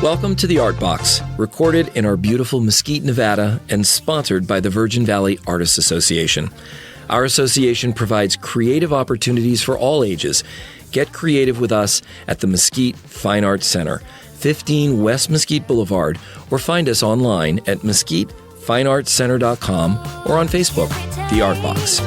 Welcome to the Art Box, recorded in our beautiful Mesquite, Nevada, and sponsored by the Virgin Valley Artists Association. Our association provides creative opportunities for all ages. Get creative with us at the Mesquite Fine Arts Center, 15 West Mesquite Boulevard, or find us online at mesquitefineartscenter.com or on Facebook, The Art Box.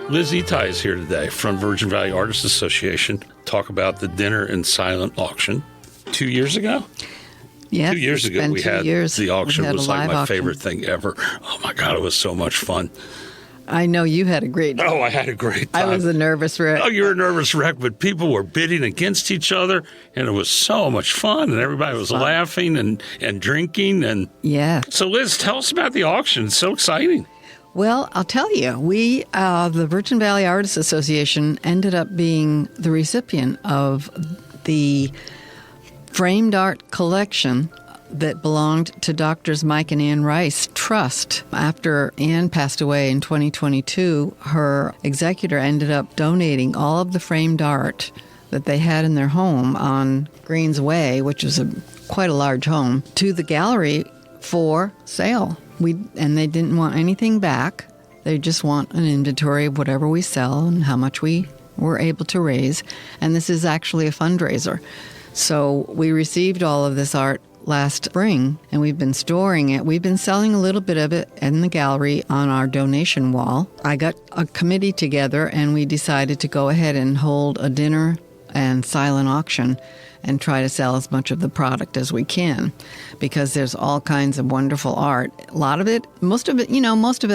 Liz Itai is here today from Virgin Valley Artists Association. Talk about the dinner and silent auction 2 years ago. Yeah, 2 years ago we had the auction. It was like my favorite thing ever. Oh my God, it was so much fun. I know you had a great time. Oh, I had a great time. I was a nervous wreck. Oh, you were a nervous wreck, but people were bidding against each other, and it was so much fun, and everybody was laughing and drinking. And yeah. So, Liz, tell us about the auction. It's so exciting. Well, I'll tell you, we, the Virgin Valley Artists Association, ended up being the recipient of the framed art collection that belonged to Doctors Mike and Ann Rice Trust. After Ann passed away in 2022, her executor ended up donating all of the framed art that they had in their home on Greens Way, which is quite a large home, to the gallery for sale. And they didn't want anything back. They just want an inventory of whatever we sell and how much we were able to raise. And this is actually a fundraiser. So we received all of this art last spring, and we've been storing it. We've been selling a little bit of it in the gallery on our donation wall. I got a committee together, and we decided to go ahead and hold a dinner and silent auction and try to sell as much of the product as we can, because there's all kinds of wonderful art. A lot of it, most of it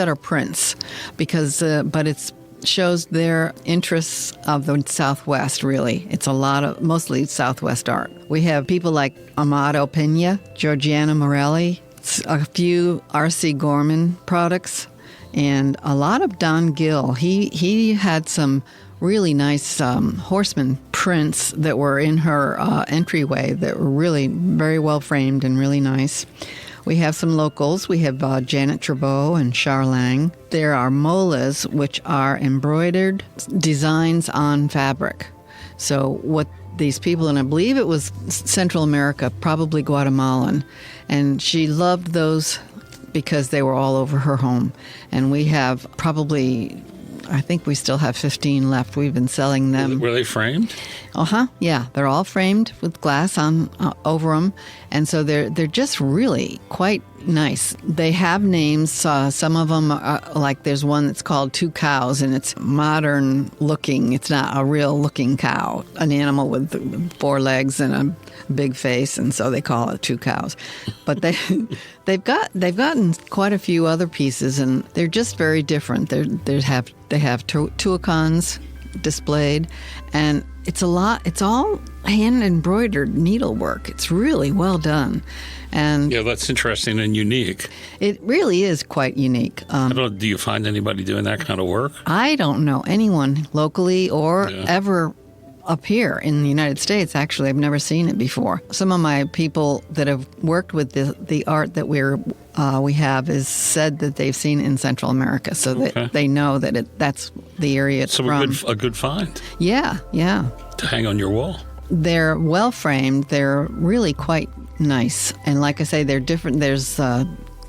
are prints, but it shows their interests of the Southwest, really. It's mostly Southwest art. We have people like Amado Pena, Georgiana Morelli, a few R.C. Gorman products, and a lot of Don Gill. He had some really nice horseman prints that were in her entryway that were really very well framed and really nice. We have some locals. We have Janet Trabeau and Char Lang. There are molas, which are embroidered designs on fabric. So what these people, and I believe it was Central America, probably Guatemalan, and she loved those because they were all over her home. And we have I think we still have 15 left. We've been selling them. Were they framed? Yeah, they're all framed with glass on over them, and so they're just really quite nice. They have names. Some of them are, like there's one that's called Two Cows, and it's modern looking. It's not a real looking cow, an animal with 4 legs and a big face, and so they call it Two Cows. But they've gotten quite a few other pieces, and they're just very different. They have tuacans displayed, and it's all hand embroidered needlework. It's really well done. And yeah, that's interesting and unique. It really is quite unique. Do you find anybody doing that kind of work? I don't know anyone locally or ever up here in the United States. Actually, I've never seen it before. Some of my people that have worked with the art that we have is said that they've seen it in Central America, so that they know that that's the area it's from. So a good find. Yeah. To hang on your wall. They're well framed. They're really quite nice, and like I say, they're different. There's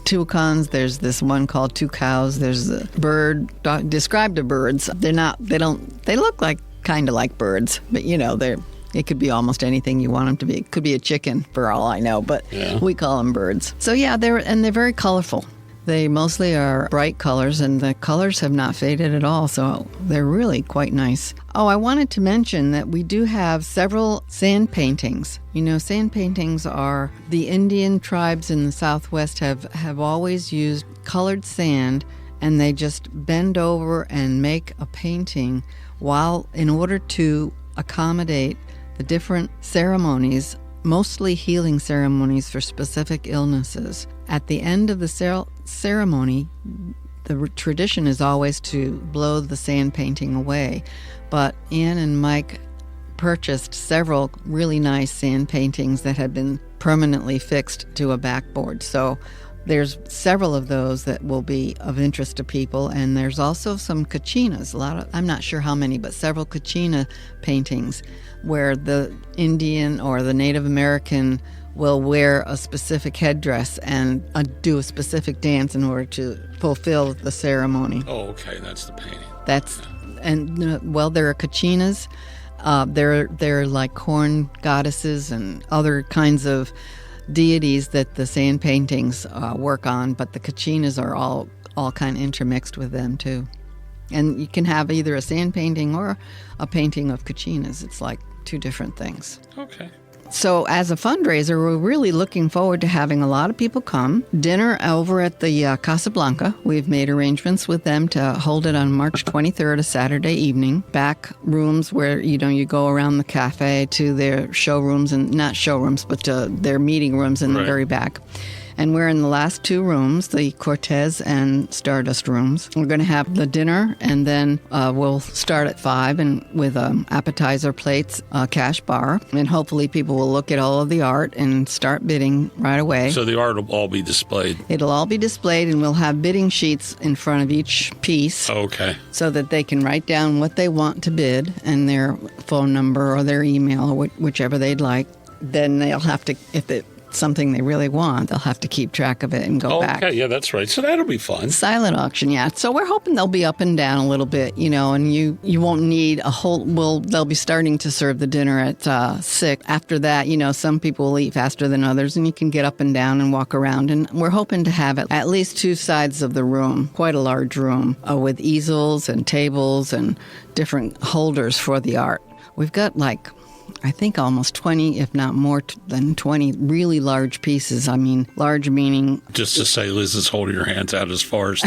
toucans. There's this one called Two Cows. There's a bird described to birds. They look like kind of like birds, but it could be almost anything you want them to be. It could be a chicken for all I know, but we call them birds. So yeah, they're very colorful. They mostly are bright colors, and the colors have not faded at all, so they're really quite nice. Oh, I wanted to mention that we do have several sand paintings. Sand paintings are the Indian tribes in the Southwest have always used colored sand, and they just bend over and make a painting in order to accommodate the different ceremonies, mostly healing ceremonies for specific illnesses. At the end of the ceremony, the tradition is always to blow the sand painting away, but Ann and Mike purchased several really nice sand paintings that had been permanently fixed to a backboard. So there's several of those that will be of interest to people, and there's also some kachinas. I'm not sure how many, but several kachina paintings where the Indian or the Native American will wear a specific headdress and do a specific dance in order to fulfill the ceremony. Oh, okay, that's the painting. There are kachinas. They're like corn goddesses and other kinds of deities that the sand paintings work on, but the kachinas are all kind of intermixed with them too. And you can have either a sand painting or a painting of kachinas. It's like two different things. Okay. So as a fundraiser, we're really looking forward to having a lot of people come. Dinner over at the Casablanca. We've made arrangements with them to hold it on March 23rd, a Saturday evening. Back rooms where, you go around the cafe to their showrooms, and not showrooms, but to their meeting rooms in the very back. And we're in the last two rooms, the Cortez and Stardust rooms. We're going to have the dinner, and then we'll start at 5 and with appetizer plates, cash bar, and hopefully people will look at all of the art and start bidding right away. So the art will all be displayed? It'll all be displayed, and we'll have bidding sheets in front of each piece. Okay. So that they can write down what they want to bid and their phone number or their email or whichever they'd like. Then they'll have to, if it's something they really want, they'll have to keep track of it and go back. Okay, yeah, that's right. So that'll be fun. Silent auction, yeah. So we're hoping they'll be up and down a little bit, and you won't need a whole, they'll be starting to serve the dinner at 6. After that, some people will eat faster than others, and you can get up and down and walk around. And we're hoping to have at least two sides of the room, quite a large room, with easels and tables and different holders for the art. We've got I think almost 20, if not more than 20, really large pieces. I mean, large meaning... Just to say, Liz is holding her hands out as far as...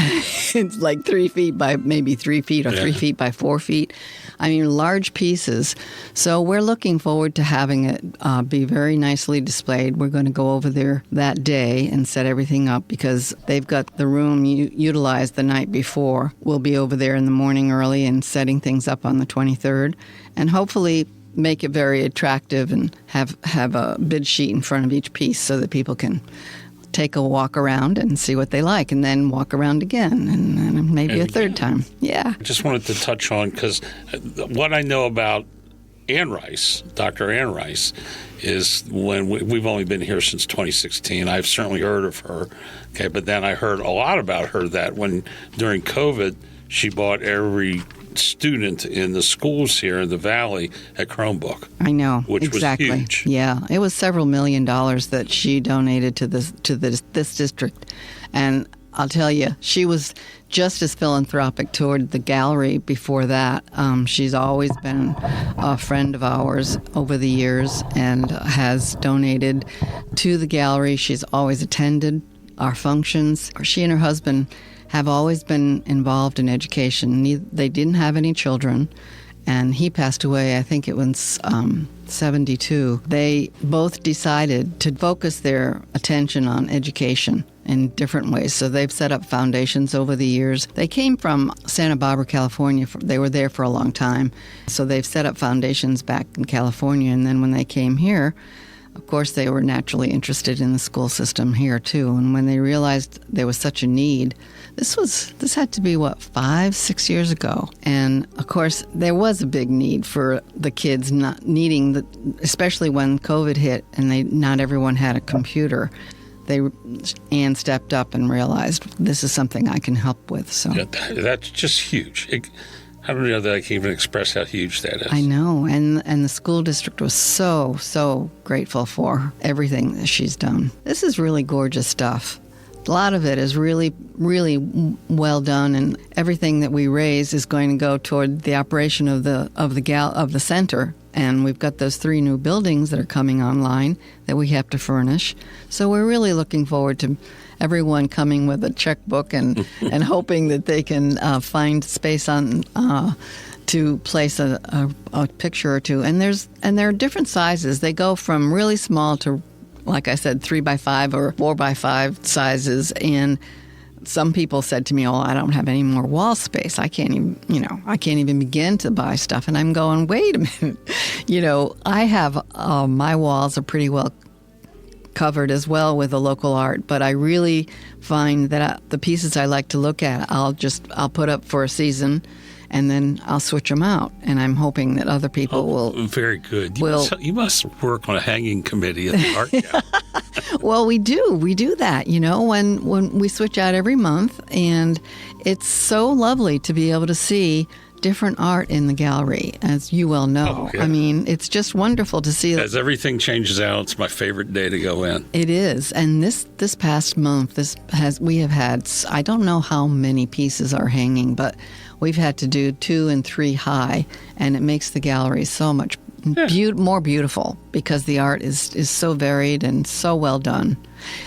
It's like 3 feet by maybe 3 feet or 3 feet by 4 feet. I mean, large pieces. So we're looking forward to having it be very nicely displayed. We're going to go over there that day and set everything up because they've got the room utilized the night before. We'll be over there in the morning early and setting things up on the 23rd. And hopefully make it very attractive and have a bid sheet in front of each piece so that people can take a walk around and see what they like and then walk around again and maybe a third time. Yeah. I just wanted to touch on, because what I know about Ann Rice, Dr. Ann Rice, is when we've only been here since 2016. I've certainly heard of her, okay, but then I heard a lot about her that when during COVID, she bought every student in the schools here in the Valley a Chromebook. I know, which exactly. was huge. Yeah, it was several $1 million that she donated to this district, and I'll tell you, she was just as philanthropic toward the gallery before that. She's always been a friend of ours over the years and has donated to the gallery. She's always attended our functions. She and her husband have always been involved in education. They didn't have any children, and he passed away, I think it was 72. They both decided to focus their attention on education in different ways. So they've set up foundations over the years. They came from Santa Barbara, California. They were there for a long time. So they've set up foundations back in California, and then when they came here, of course, they were naturally interested in the school system here, too. And when they realized there was such a need, this had to be, 5-6 years ago. And, of course, there was a big need for the kids not needing, especially when COVID hit and not everyone had a computer. Anne stepped up and realized this is something I can help with. So yeah, that's just huge. I don't know that I can even express how huge that is. I know, and the school district was so grateful for everything that she's done. This is really gorgeous stuff. A lot of it is really, really well done, and everything that we raise is going to go toward the operation of the center. And we've got those 3 new buildings that are coming online that we have to furnish. So we're really looking forward to everyone coming with a checkbook and hoping that they can find space on to place a picture or two. And there are different sizes. They go from really small to, like I said, 3x5 or 4x5 sizes. And some people said to me, "Oh, I don't have any more wall space. I can't even begin to buy stuff." And I'm going, "Wait a minute. I have my walls are pretty well covered as well with the local art. But I really find that the pieces I like to look at, I'll put up for a season, and then I'll switch them out. And I'm hoping that other people will. Very good. You must work on a hanging committee at the art gallery. Well, we do that, when we switch out every month, and it's so lovely to be able to see different art in the gallery, as you well know. Oh, yeah. I mean, it's just wonderful to see. As everything changes out, it's my favorite day to go in. It is, and this past month, we have had, I don't know how many pieces are hanging, but we've had to do 2 and 3 high, and it makes the gallery so much more beautiful because the art is so varied and so well done.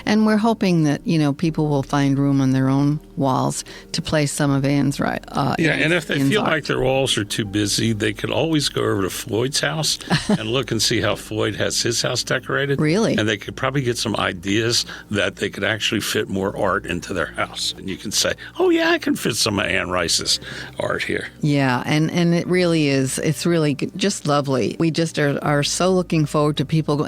And we're hoping that, people will find room on their own walls to place some of Ann's and if they feel art. like their walls are too busy, they could always go over to Floyd's house and look and see how Floyd has his house decorated. Really? And they could probably get some ideas that they could actually fit more art into their house. And you can say, oh, yeah, I can fit some of Ann Rice's art here. Yeah, and it really is. It's really just lovely. We just are so looking forward to people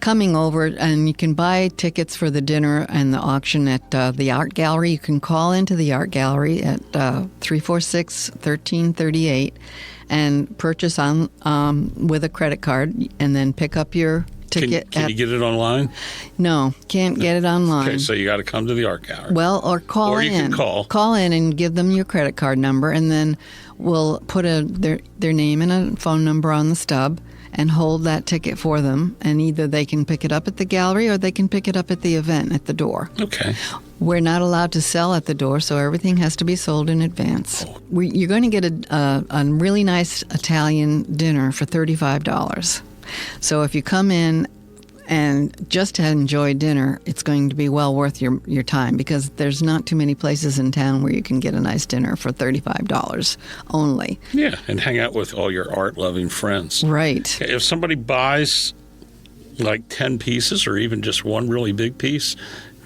coming over, and you can buy tickets for the dinner and the auction at the art gallery. You can call into the art gallery at 346-1338 and purchase on with a credit card, and then pick up your ticket. Can you get it online? No, can't get it online. Okay, so you got to come to the art gallery. Well, or call in. Or you can call. Call in and give them your credit card number, and then we'll put their name and a phone number on the stub and hold that ticket for them, and either they can pick it up at the gallery or they can pick it up at the event at the door. Okay. We're not allowed to sell at the door, so everything has to be sold in advance. You're going to get a really nice Italian dinner for $35. So if you come in and just to enjoy dinner, it's going to be well worth your time, because there's not too many places in town where you can get a nice dinner for $35 only. Yeah, and hang out with all your art-loving friends. Right. If somebody buys like 10 pieces or even just one really big piece,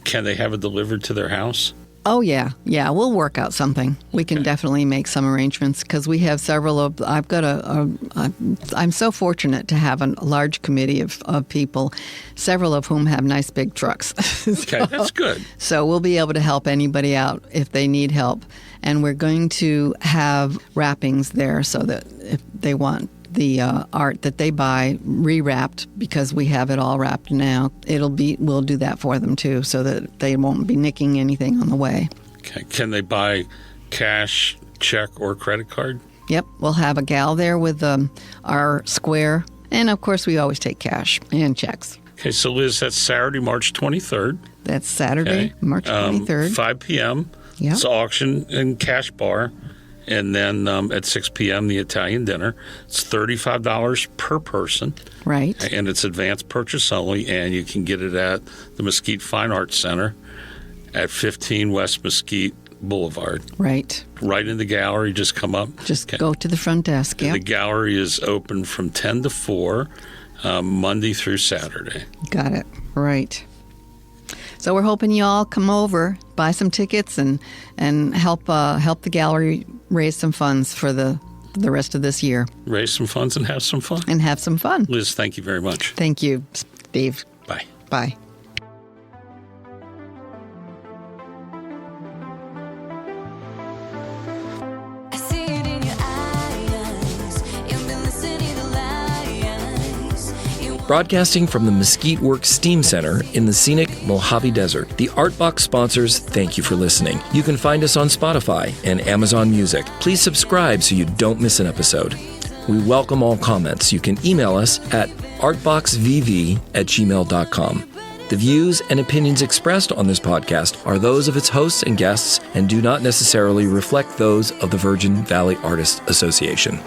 can they have it delivered to their house? Oh, yeah. Yeah, we'll work out something. We can definitely make some arrangements, because we have several of, I'm so fortunate to have a large committee of people, several of whom have nice big trucks. Okay, that's good. So we'll be able to help anybody out if they need help. And we're going to have wrappings there so that if they want the art that they buy rewrapped, because we have it all wrapped now, we'll do that for them too, so that they won't be nicking anything on the way. Okay. Can they buy cash, check, or credit card? Yep, we'll have a gal there with our square, and of course we always take cash and checks. Okay, so Liz, that's Saturday, March 23rd. That's Saturday, March 23rd. 5 p.m. Yep. It's auction and cash bar. And then at 6 p.m., the Italian dinner. It's $35 per person. Right. And it's advance purchase only, and you can get it at the Mesquite Fine Arts Center at 15 West Mesquite Boulevard. Right. Right in the gallery, just come up. Just go to the front desk, yeah. The gallery is open from 10 to 4, Monday through Saturday. Got it. Right. So we're hoping you all come over, buy some tickets, and help the gallery raise some funds for the rest of this year. Raise some funds and have some fun. And have some fun. Liz, thank you very much. Thank you, Steve. Bye. Bye. Broadcasting from the Mesquite Works Steam Center in the scenic Mojave Desert, the Artbox sponsors thank you for listening. You can find us on Spotify and Amazon Music. Please subscribe so you don't miss an episode. We welcome all comments. You can email us at artboxvv@gmail.com. The views and opinions expressed on this podcast are those of its hosts and guests and do not necessarily reflect those of the Virgin Valley Artists Association.